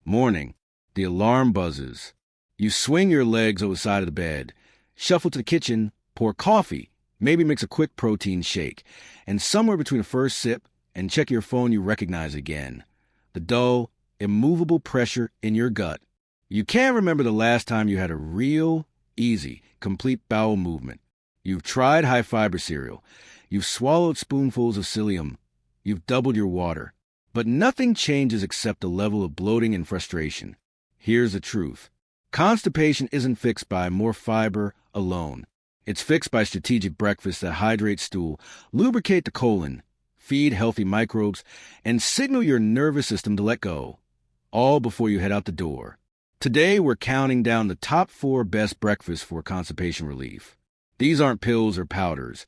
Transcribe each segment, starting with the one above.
Morning. The alarm buzzes. You swing your legs over the side of the bed, shuffle to the kitchen, pour coffee, maybe mix a quick protein shake, and somewhere between the first sip and check your phone you recognize again. The dull, immovable pressure in your gut. You can't remember the last time you had a real, easy, complete bowel movement. You've tried high-fiber cereal. You've swallowed spoonfuls of psyllium. You've doubled your water. But nothing changes except the level of bloating and frustration. Here's the truth. Constipation isn't fixed by more fiber alone. It's fixed by strategic breakfasts that hydrate stool, lubricate the colon, feed healthy microbes, and signal your nervous system to let go, all before you head out the door. Today, we're counting down the top 4 best breakfasts for constipation relief. These aren't pills or powders.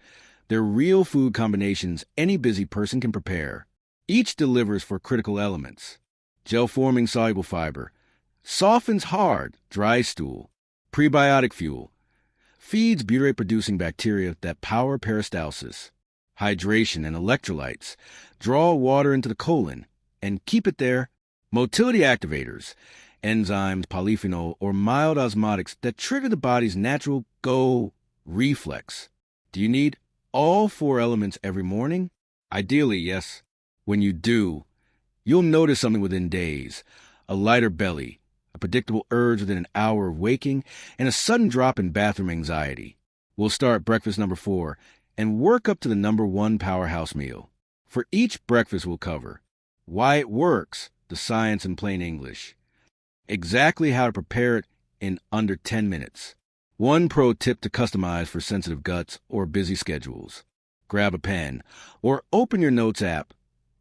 They're real food combinations any busy person can prepare. Each delivers for critical elements. Gel-forming soluble fiber, softens hard, dry stool, prebiotic fuel, feeds butyrate-producing bacteria that power peristalsis, hydration and electrolytes, draw water into the colon, and keep it there, motility activators, enzymes, polyphenol, or mild osmotics that trigger the body's natural go reflex. Do you need all 4 elements every morning? Ideally, yes. When you do, you'll notice something within days, a lighter belly, a predictable urge within an hour of waking, and a sudden drop in bathroom anxiety. We'll start breakfast number 4 and work up to the number 1 powerhouse meal. For each breakfast we'll cover why it works, the science in plain English, exactly how to prepare it in under 10 minutes. One pro tip to customize for sensitive guts or busy schedules. Grab a pen or open your notes app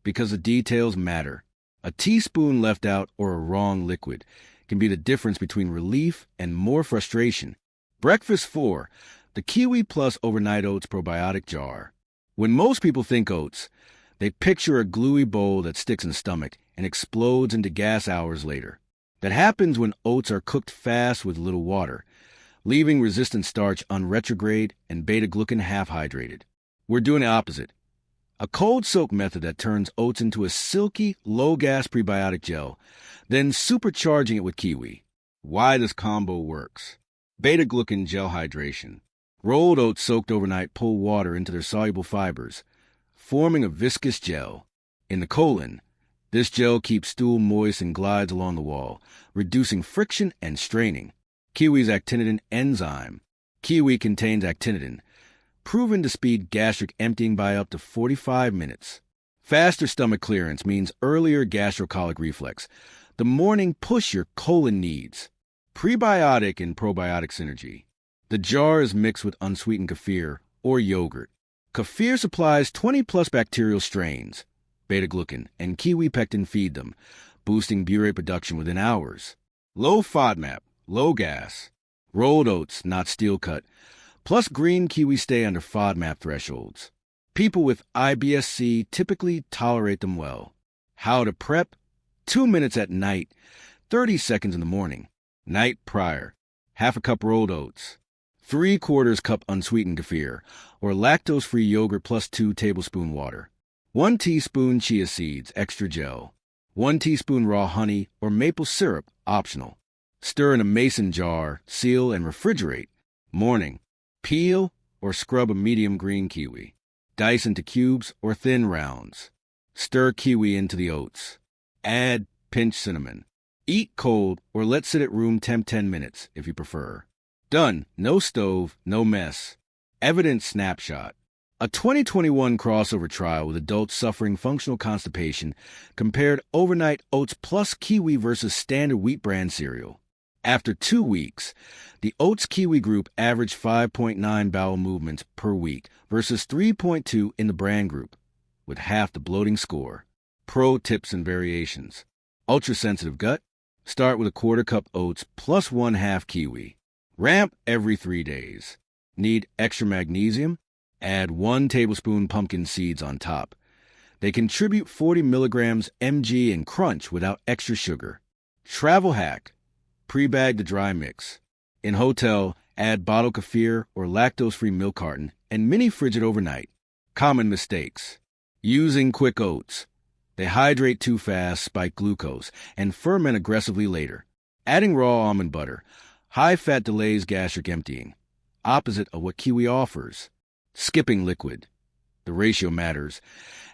because the details matter. A teaspoon left out or a wrong liquid can be the difference between relief and more frustration. Breakfast 4, the Kiwi Plus Overnight Oats Probiotic Jar. When most people think oats, they picture a gluey bowl that sticks in the stomach and explodes into gas hours later. That happens when oats are cooked fast with little water, leaving resistant starch unretrograde and beta-glucan half-hydrated. We're doing the opposite. A cold soak method that turns oats into a silky, low-gas prebiotic gel, then supercharging it with kiwi. Why this combo works. Beta-glucan gel hydration. Rolled oats soaked overnight pull water into their soluble fibers, forming a viscous gel. In the colon, this gel keeps stool moist and glides along the wall, reducing friction and straining. Kiwi's actinitin enzyme. Kiwi contains actinitin, proven to speed gastric emptying by up to 45 minutes. Faster stomach clearance means earlier gastrocolic reflex, the morning push your colon needs. Prebiotic and probiotic synergy. The jar is mixed with unsweetened kefir or yogurt. Kefir supplies 20-plus bacterial strains. Beta-glucan and kiwi pectin feed them, boosting butyrate production within hours. Low FODMAP, low gas. Rolled oats, not steel cut, plus green kiwi stay under FODMAP thresholds. People with IBS-C typically tolerate them well. How to prep? 2 minutes at night, 30 seconds in the morning. Night prior. Half a cup rolled oats. 3/4 cup unsweetened kefir, or lactose-free yogurt plus 2 tablespoon water. 1 teaspoon chia seeds, extra gel. 1 teaspoon raw honey or maple syrup, optional. Stir in a mason jar, seal, and refrigerate. Morning. Peel or scrub a medium green kiwi. Dice into cubes or thin rounds. Stir kiwi into the oats. Add pinch cinnamon. Eat cold or let sit at room temp 10 minutes if you prefer. Done. No stove, no mess. Evidence snapshot. A 2021 crossover trial with adults suffering functional constipation compared overnight oats plus kiwi versus standard wheat bran cereal. After 2 weeks, the Oats Kiwi group averaged 5.9 bowel movements per week versus 3.2 in the bran group, with half the bloating score. Pro tips and variations. Ultra-sensitive gut, start with 1/4 cup oats plus 1/2 kiwi. Ramp every 3 days. Need extra magnesium? Add 1 tablespoon pumpkin seeds on top. They contribute 40 milligrams mg and crunch without extra sugar. Travel hack. Pre-bag the dry mix. In hotel, add bottled kefir or lactose-free milk carton and mini fridge it overnight. Common mistakes. Using quick oats. They hydrate too fast, spike glucose, and ferment aggressively later. Adding raw almond butter, high fat delays gastric emptying, opposite of what kiwi offers. Skipping liquid. The ratio matters.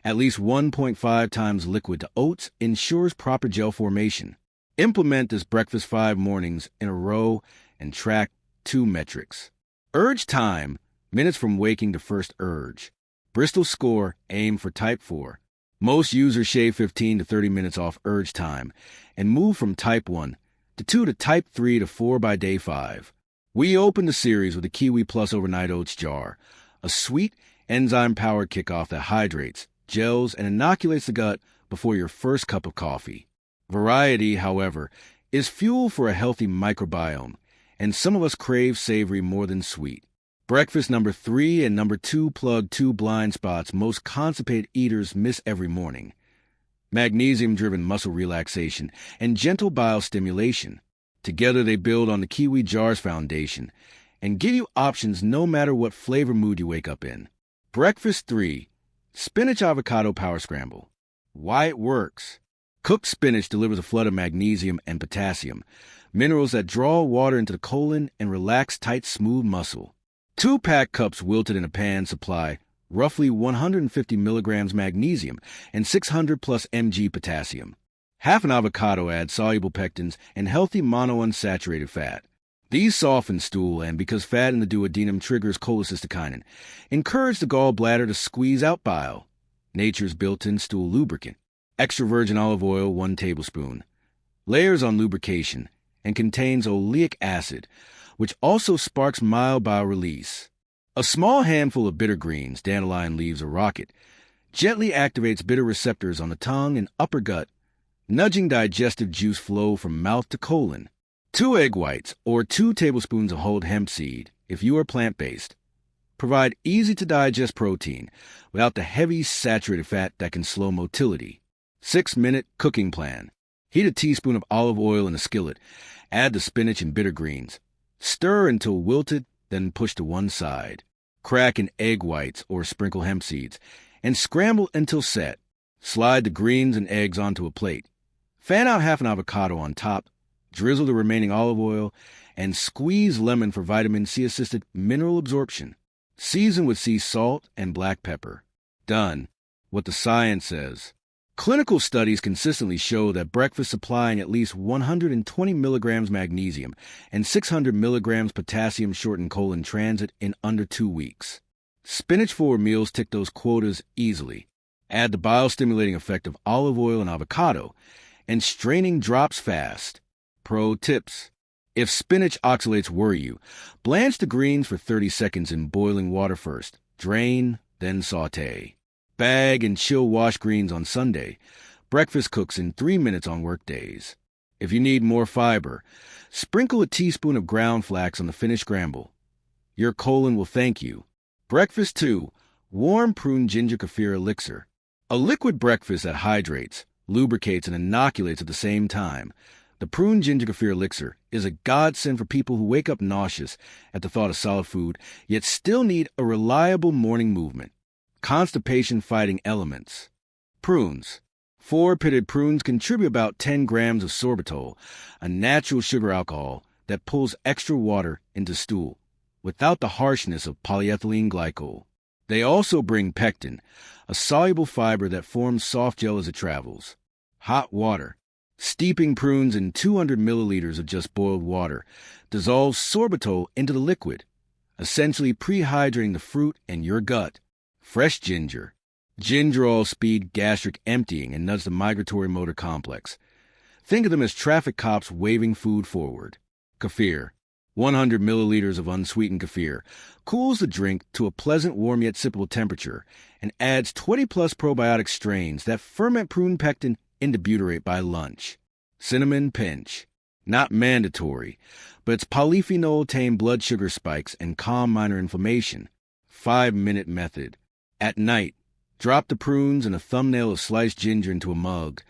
At least 1.5 times liquid to oats ensures proper gel formation. Implement this breakfast 5 mornings in a row and track 2 metrics. Urge time, minutes from waking to first urge. Bristol score, aim for type 4. Most users shave 15 to 30 minutes off urge time and move from type 1 to 2 to type 3 to 4 by day 5. We open the series with a Kiwi Plus Overnight Oats jar, a sweet, enzyme-powered kickoff that hydrates, gels, and inoculates the gut before your first cup of coffee. Variety, however, is fuel for a healthy microbiome, and some of us crave savory more than sweet. Breakfast number 3 and number 2 plug 2 blind spots most constipated eaters miss every morning. Magnesium-driven muscle relaxation and gentle bile stimulation. Together they build on the Kiwi Jar's foundation and give you options no matter what flavor mood you wake up in. Breakfast 3. Spinach Avocado Power Scramble. Why it works. Cooked spinach delivers a flood of magnesium and potassium, minerals that draw water into the colon and relax tight, smooth muscle. 2 packed cups wilted in a pan supply roughly 150 milligrams magnesium and 600 plus mg potassium. Half an avocado adds soluble pectins and healthy monounsaturated fat. These soften stool and, because fat in the duodenum triggers cholecystokinin, encourage the gallbladder to squeeze out bile. Nature's built-in stool lubricant. Extra virgin olive oil, 1 tablespoon. Layers on lubrication and contains oleic acid, which also sparks mild bile release. A small handful of bitter greens, dandelion leaves or rocket, gently activates bitter receptors on the tongue and upper gut, nudging digestive juice flow from mouth to colon. 2 egg whites or 2 tablespoons of whole hemp seed, if you are plant-based, provide easy-to-digest protein without the heavy saturated fat that can slow motility. 6-minute cooking plan. Heat a teaspoon of olive oil in a skillet. Add the spinach and bitter greens. Stir until wilted, then push to one side. Crack in egg whites or sprinkle hemp seeds, and scramble until set. Slide the greens and eggs onto a plate. Fan out half an avocado on top, drizzle the remaining olive oil, and squeeze lemon for vitamin C-assisted mineral absorption. Season with sea salt and black pepper. Done. What the science says. Clinical studies consistently show that breakfast supplying at least 120 milligrams magnesium and 600 milligrams potassium shorten colon transit in under 2 weeks. Spinach-forward meals tick those quotas easily. Add the bile-stimulating effect of olive oil and avocado, and straining drops fast. Pro tips. If spinach oxalates worry you, blanch the greens for 30 seconds in boiling water first. Drain, then saute. Bag and chill wash greens on Sunday. Breakfast cooks in 3 minutes on work days. If you need more fiber, sprinkle a teaspoon of ground flax on the finished scramble. Your colon will thank you. Breakfast 2. Warm prune ginger kefir elixir. A liquid breakfast that hydrates, lubricates, and inoculates at the same time. The prune ginger kefir elixir is a godsend for people who wake up nauseous at the thought of solid food, yet still need a reliable morning movement. Constipation-fighting elements. Prunes. 4 pitted prunes contribute about 10 grams of sorbitol, a natural sugar alcohol that pulls extra water into stool, without the harshness of polyethylene glycol. They also bring pectin, a soluble fiber that forms soft gel as it travels. Hot water. Steeping prunes in 200 milliliters of just boiled water dissolves sorbitol into the liquid, essentially prehydrating the fruit and your gut. Fresh ginger. Gingerol speed gastric emptying and nudge the migratory motor complex. Think of them as traffic cops waving food forward. Kefir. 100 milliliters of unsweetened kefir cools the drink to a pleasant, warm yet sippable temperature and adds 20-plus probiotic strains that ferment prune pectin into butyrate by lunch. Cinnamon pinch. Not mandatory, but its polyphenol tame blood sugar spikes and calm minor inflammation. 5-minute method. At night, drop the prunes and a thumbnail of sliced ginger into a mug,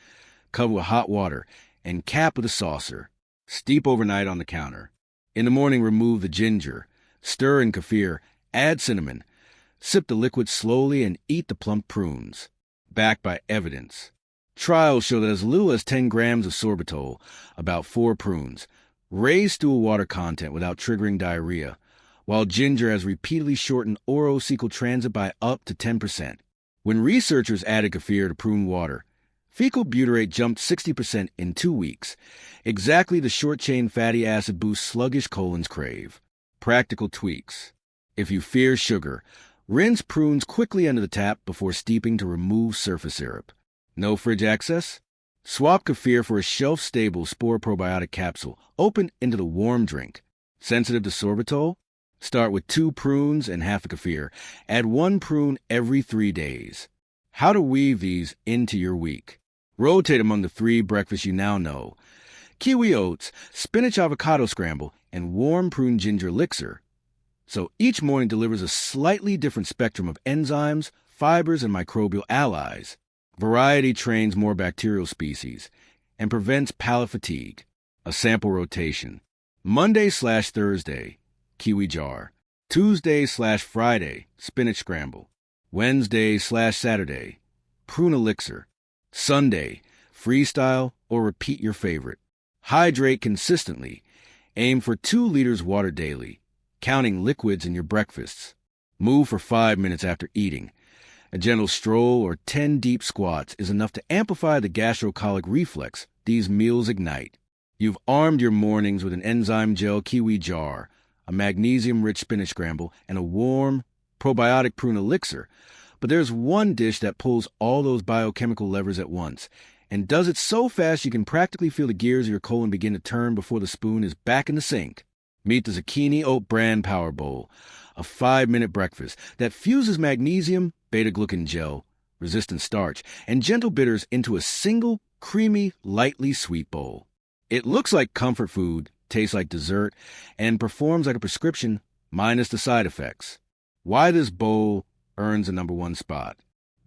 cover with hot water, and cap with a saucer. Steep overnight on the counter. In the morning, remove the ginger, stir in kefir, add cinnamon, sip the liquid slowly, and eat the plump prunes. Backed by evidence. Trials show that as little as 10 grams of sorbitol, about 4 prunes, raise stool water content without triggering diarrhea, while ginger has repeatedly shortened oral-cecal transit by up to 10%. When researchers added kefir to prune water, fecal butyrate jumped 60% in 2 weeks, exactly the short-chain fatty acid boost sluggish colons crave. Practical tweaks. If you fear sugar, rinse prunes quickly under the tap before steeping to remove surface syrup. No fridge access? Swap kefir for a shelf-stable spore probiotic capsule, open into the warm drink. Sensitive to sorbitol? Start with 2 prunes and half a kefir. Add 1 prune every 3 days. How to weave these into your week. Rotate among the 3 breakfasts you now know: kiwi oats, spinach avocado scramble, and warm prune ginger elixir. So each morning delivers a slightly different spectrum of enzymes, fibers, and microbial allies. Variety trains more bacterial species and prevents palate fatigue. A sample rotation. Monday/Thursday, kiwi jar. Tuesday/Friday, spinach scramble. Wednesday/Saturday, prune elixir. Sunday, freestyle or repeat your favorite. Hydrate consistently. Aim for 2 liters water daily, counting liquids in your breakfasts. Move for 5 minutes after eating. A gentle stroll or 10 deep squats is enough to amplify the gastrocolic reflex these meals ignite. You've armed your mornings with an enzyme gel kiwi jar, a magnesium-rich spinach scramble, and a warm, probiotic prune elixir. But there's one dish that pulls all those biochemical levers at once, and does it so fast you can practically feel the gears of your colon begin to turn before the spoon is back in the sink. Meet the Zucchini Oat Bran Power Bowl, a 5-minute breakfast that fuses magnesium, beta-glucan gel, resistant starch, and gentle bitters into a single, creamy, lightly sweet bowl. It looks like comfort food, tastes like dessert, and performs like a prescription, minus the side effects. Why this bowl earns the #1 spot.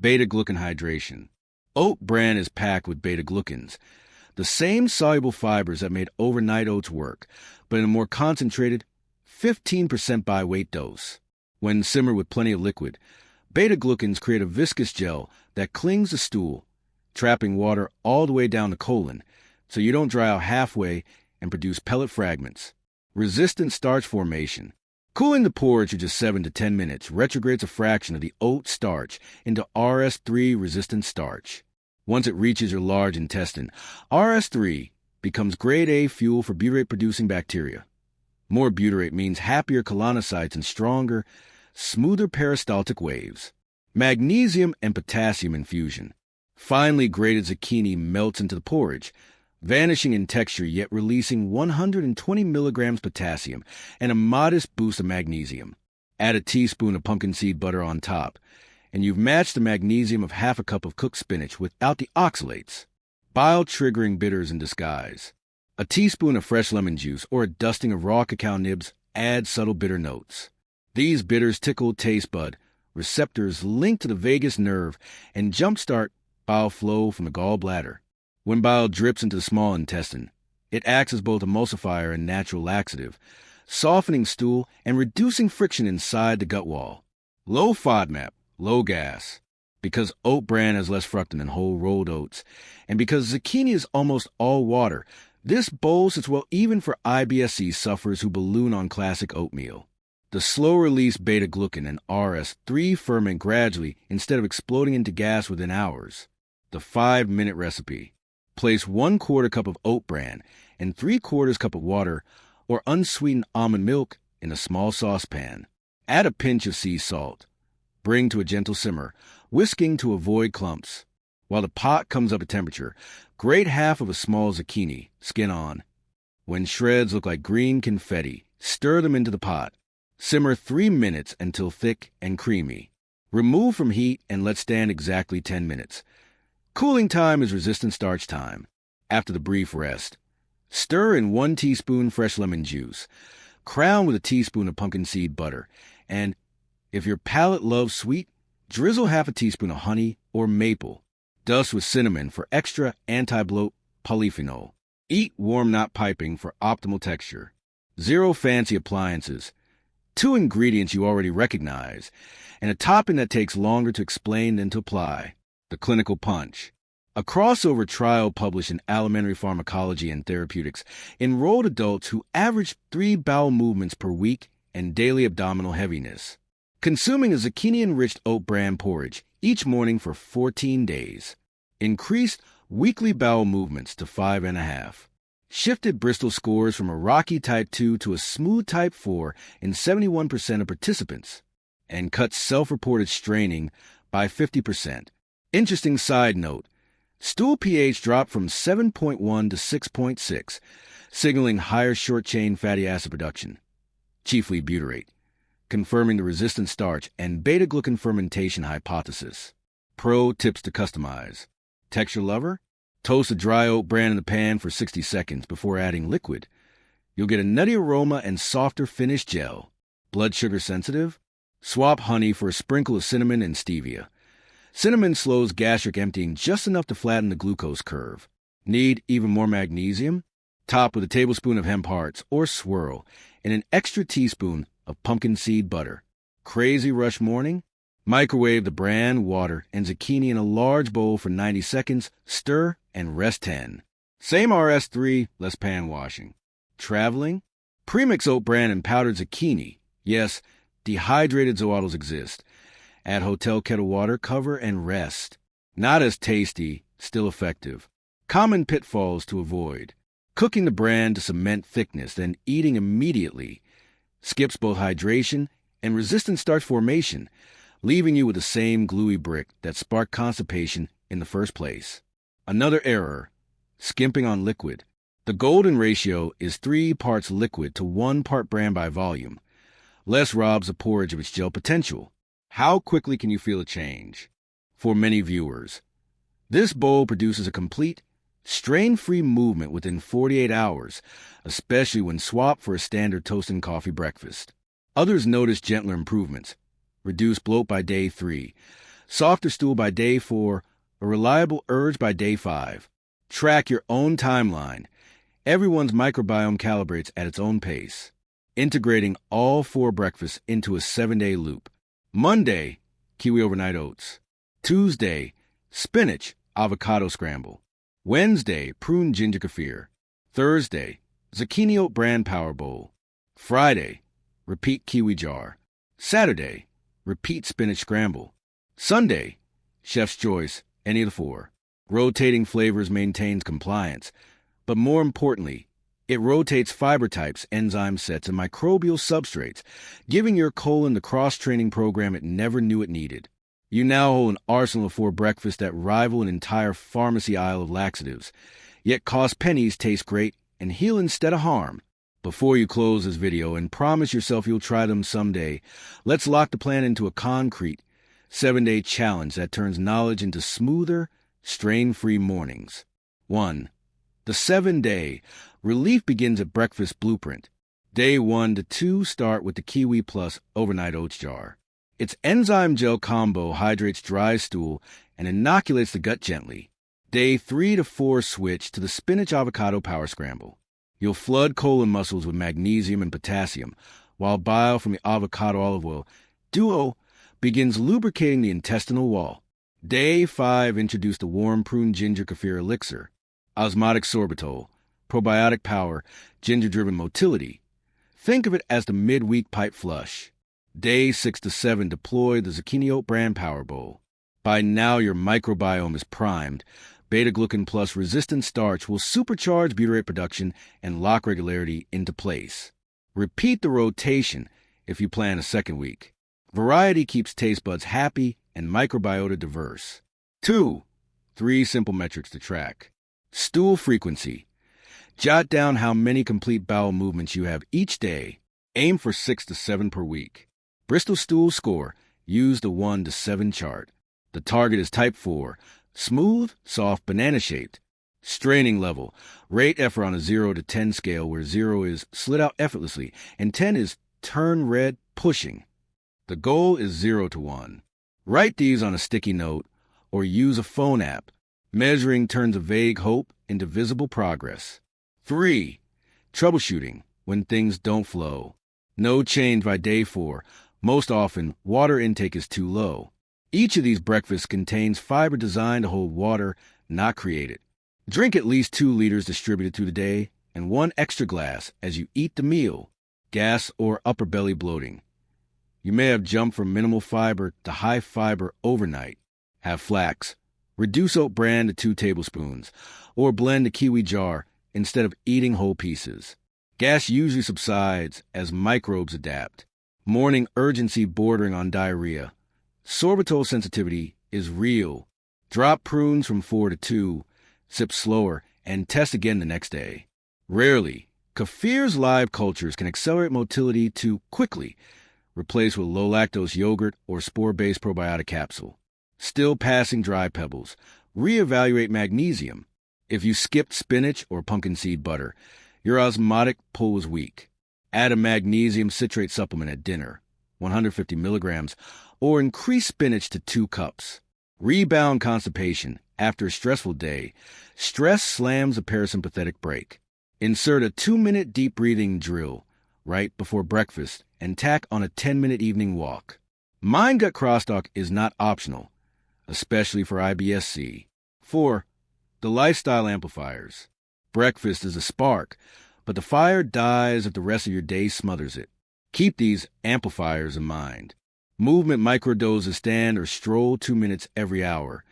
Beta-glucan hydration. Oat bran is packed with beta-glucans, the same soluble fibers that made overnight oats work, but in a more concentrated 15% by weight dose. When simmered with plenty of liquid, beta-glucans create a viscous gel that clings to stool, trapping water all the way down the colon, so you don't dry out halfway and produce pellet fragments. Resistant starch formation. Cooling the porridge for just 7 to 10 minutes retrogrades a fraction of the oat starch into RS3 resistant starch. Once it reaches your large intestine, RS3 becomes grade A fuel for butyrate-producing bacteria. More butyrate means happier colonocytes and stronger, smoother peristaltic waves. Magnesium and potassium infusion. Finely grated zucchini melts into the porridge, vanishing in texture yet releasing 120 milligrams potassium and a modest boost of magnesium. Add a teaspoon of pumpkin seed butter on top, and you've matched the magnesium of half a cup of cooked spinach without the oxalates. Bile-triggering bitters in disguise. A teaspoon of fresh lemon juice or a dusting of raw cacao nibs add subtle bitter notes. These bitters tickle taste bud receptors linked to the vagus nerve and jumpstart bile flow from the gallbladder. When bile drips into the small intestine, it acts as both emulsifier and natural laxative, softening stool and reducing friction inside the gut wall. Low FODMAP, low gas. Because oat bran has less fructan than whole rolled oats, and because zucchini is almost all water, this bowl sits well even for IBS-C sufferers who balloon on classic oatmeal. The slow-release beta-glucan and RS3 ferment gradually instead of exploding into gas within hours. The 5-minute recipe. Place 1/4 cup of oat bran and 3/4 cup of water or unsweetened almond milk in a small saucepan. Add a pinch of sea salt. Bring to a gentle simmer, whisking to avoid clumps. While the pot comes up to temperature, grate half of a small zucchini, skin on. When shreds look like green confetti, stir them into the pot. Simmer 3 minutes until thick and creamy. Remove from heat and let stand exactly 10 minutes. Cooling time is resistant starch time. After the brief rest, stir in 1 teaspoon fresh lemon juice. Crown with a teaspoon of pumpkin seed butter. And if your palate loves sweet, drizzle half a teaspoon of honey or maple. Dust with cinnamon for extra anti-bloat polyphenol. Eat warm, not piping for optimal texture. 0 fancy appliances. 2 ingredients you already recognize, and a topping that takes longer to explain than to apply. The clinical punch. A crossover trial published in Alimentary Pharmacology and Therapeutics enrolled adults who averaged 3 bowel movements per week and daily abdominal heaviness, consuming a zucchini-enriched oat bran porridge each morning for 14 days. Increased weekly bowel movements to 5.5. Shifted Bristol scores from a rocky type 2 to a smooth type 4 in 71% of participants, and cut self-reported straining by 50%. Interesting side note, stool pH dropped from 7.1 to 6.6, signaling higher short-chain fatty acid production, chiefly butyrate, confirming the resistant starch and beta-glucan fermentation hypothesis. Pro tips to customize. Texture lover? Toast a dry oat bran in the pan for 60 seconds before adding liquid. You'll get a nutty aroma and softer finished gel. Blood sugar sensitive? Swap honey for a sprinkle of cinnamon and stevia. Cinnamon slows gastric emptying just enough to flatten the glucose curve. Need even more magnesium? Top with a tablespoon of hemp hearts or swirl and an extra teaspoon of pumpkin seed butter. Crazy rush morning? Microwave the bran, water, and zucchini in a large bowl for 90 seconds, stir, and rest 10. Same RS3, less pan washing. Traveling? Premix oat bran and powdered zucchini. Yes, dehydrated zoatos exist. Add hotel kettle water, cover, and rest. Not as tasty, still effective. Common pitfalls to avoid. Cooking the bran to cement thickness, then eating immediately. Skips both hydration and resistant starch formation, leaving you with the same gluey brick that sparked constipation in the first place. Another error, skimping on liquid. The golden ratio is 3 parts liquid to 1 part bran by volume. Less robs the porridge of its gel potential. How quickly can you feel a change? For many viewers, this bowl produces a complete, strain-free movement within 48 hours, especially when swapped for a standard toast and coffee breakfast. Others notice gentler improvements. Reduced bloat by day 3, softer stool by day 4, a reliable urge by day 5. Track your own timeline. Everyone's microbiome calibrates at its own pace. Integrating all 4 breakfasts into a 7-day loop. Monday, kiwi overnight oats. Tuesday, spinach, avocado scramble. Wednesday, prune ginger kefir. Thursday, zucchini oat bran power bowl. Friday, repeat kiwi jar. Saturday, repeat spinach scramble. Sunday, chef's choice, any of the 4. Rotating flavors maintains compliance, but more importantly, it rotates fiber types, enzyme sets, and microbial substrates, giving your colon the cross-training program it never knew it needed. You now hold an arsenal of 4 breakfasts that rival an entire pharmacy aisle of laxatives, yet cost pennies, taste great, and heal instead of harm. Before you close this video and promise yourself you'll try them someday, let's lock the plan into a concrete 7-day challenge that turns knowledge into smoother, strain-free mornings. 1. The 7-day relief begins at breakfast blueprint. Day 1 to 2 start with the Kiwi Plus overnight oats jar. Its enzyme gel combo hydrates dry stool and inoculates the gut gently. Day 3 to 4 switch to the spinach avocado power scramble. You'll flood colon muscles with magnesium and potassium, while bile from the avocado olive oil duo begins lubricating the intestinal wall. Day 5 introduce the warm prune ginger kefir elixir, osmotic sorbitol, probiotic power, ginger-driven motility. Think of it as the midweek pipe flush. Day 6 to 7 deploy the zucchini oat bran power bowl. By now your microbiome is primed. Beta-glucan plus resistant starch will supercharge butyrate production and lock regularity into place. Repeat the rotation if you plan a second week. Variety keeps taste buds happy and microbiota diverse. 2. 3 simple metrics to track. Stool frequency. Jot down how many complete bowel movements you have each day. Aim for 6 to 7 per week. Bristol stool score. Use the 1 to 7 chart. The target is type 4. Smooth, soft, banana-shaped. Straining level. Rate effort on a 0 to 10 scale, where 0 is slid out effortlessly and 10 is turn red, pushing. The goal is 0 to 1. Write these on a sticky note or use a phone app. Measuring turns a vague hope into visible progress. 3. Troubleshooting when things don't flow. No change by day 4. Most often, water intake is too low. Each of these breakfasts contains fiber designed to hold water, not created. Drink at least 2 liters distributed through the day and 1 extra glass as you eat the meal. Gas or upper belly bloating. You may have jumped from minimal fiber to high fiber overnight. Have flax. Reduce oat bran to 2 tablespoons, or blend a kiwi jar instead of eating whole pieces. Gas usually subsides as microbes adapt. Morning urgency bordering on diarrhea. Sorbitol sensitivity is real. Drop prunes from 4 to 2, sip slower, and test again the next day. Rarely, kefir's live cultures can accelerate motility too quickly. Replace with low-lactose yogurt or spore-based probiotic capsule. Still passing dry pebbles. Reevaluate magnesium. If you skipped spinach or pumpkin seed butter, your osmotic pull is weak. Add a magnesium citrate supplement at dinner, 150 milligrams, or increase spinach to 2 cups. Rebound constipation. After a stressful day, stress slams a parasympathetic brake. Insert a 2-minute deep breathing drill right before breakfast and tack on a 10-minute evening walk. Mind-gut crosstalk is not optional, especially for IBS-C. 4. The lifestyle amplifiers. Breakfast is a spark, but the fire dies if the rest of your day smothers it. Keep these amplifiers in mind. Movement microdoses stand or stroll 2 minutes every hour.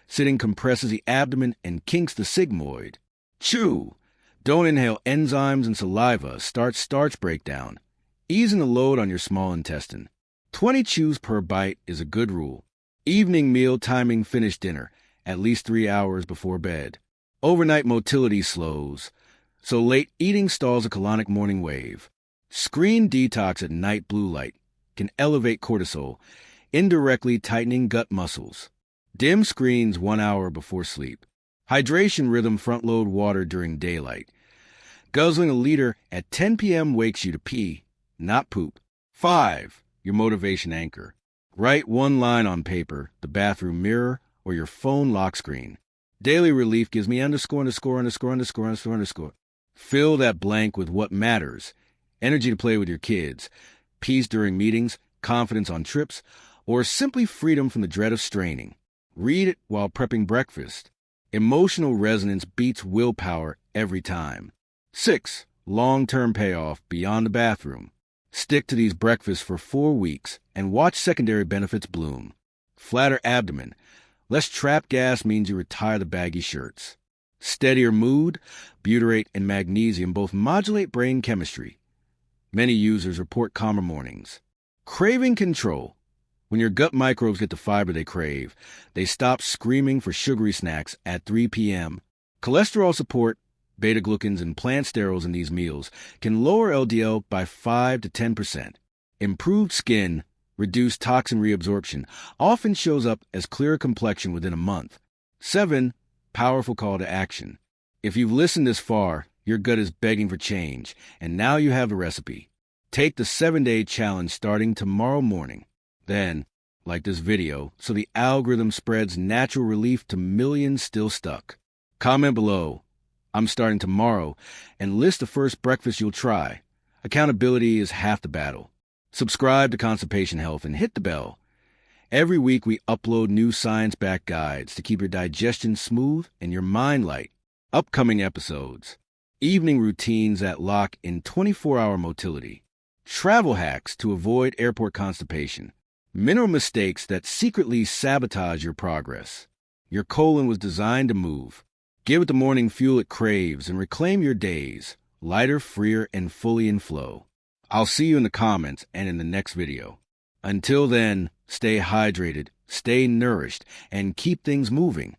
Sitting compresses the abdomen and kinks the sigmoid. Chew. Don't inhale enzymes and saliva. Start starch breakdown. Easing the load on your small intestine. 20 chews per bite is a good rule. Evening meal timing. Finish dinner at least 3 hours before bed. Overnight motility slows, so late eating stalls a colonic morning wave. Screen detox at night. Blue light can elevate cortisol, indirectly tightening gut muscles. Dim screens 1 hour before sleep. Hydration rhythm. Front load water during daylight. Guzzling a liter at 10 p.m. wakes you to pee, not poop. 5. Your motivation anchor. Write 1 line on paper, the bathroom mirror, or your phone lock screen. Daily relief gives me __________. Fill that blank with what matters. Energy to play with your kids, peace during meetings, confidence on trips, or simply freedom from the dread of straining. Read it while prepping breakfast. Emotional resonance beats willpower every time. 6. Long-term payoff beyond the bathroom. Stick to these breakfasts for 4 weeks and watch secondary benefits bloom. Flatter abdomen. Less trapped gas means you retire the baggy shirts. Steadier mood. Butyrate and magnesium both modulate brain chemistry. Many users report calmer mornings. Craving control. When your gut microbes get the fiber they crave, they stop screaming for sugary snacks at 3 p.m. Cholesterol support, beta-glucans, and plant sterols in these meals can lower LDL by 5 to 10%. Improved skin, reduced toxin reabsorption, often shows up as clearer complexion within a month. 7. Powerful call to action. If you've listened this far, your gut is begging for change, and now you have the recipe. Take the 7-day challenge starting tomorrow morning. Then, like this video, so the algorithm spreads natural relief to millions still stuck. Comment below, I'm starting tomorrow, and list the first breakfast you'll try. Accountability is half the battle. Subscribe to Constipation Health and hit the bell. Every week we upload new science-backed guides to keep your digestion smooth and your mind light. Upcoming episodes. Evening routines that lock in 24-hour motility. Travel hacks to avoid airport constipation. Mineral mistakes that secretly sabotage your progress. Your colon was designed to move. Give it the morning fuel it craves and reclaim your days, lighter, freer, and fully in flow. I'll see you in the comments and in the next video. Until then, stay hydrated, stay nourished, and keep things moving.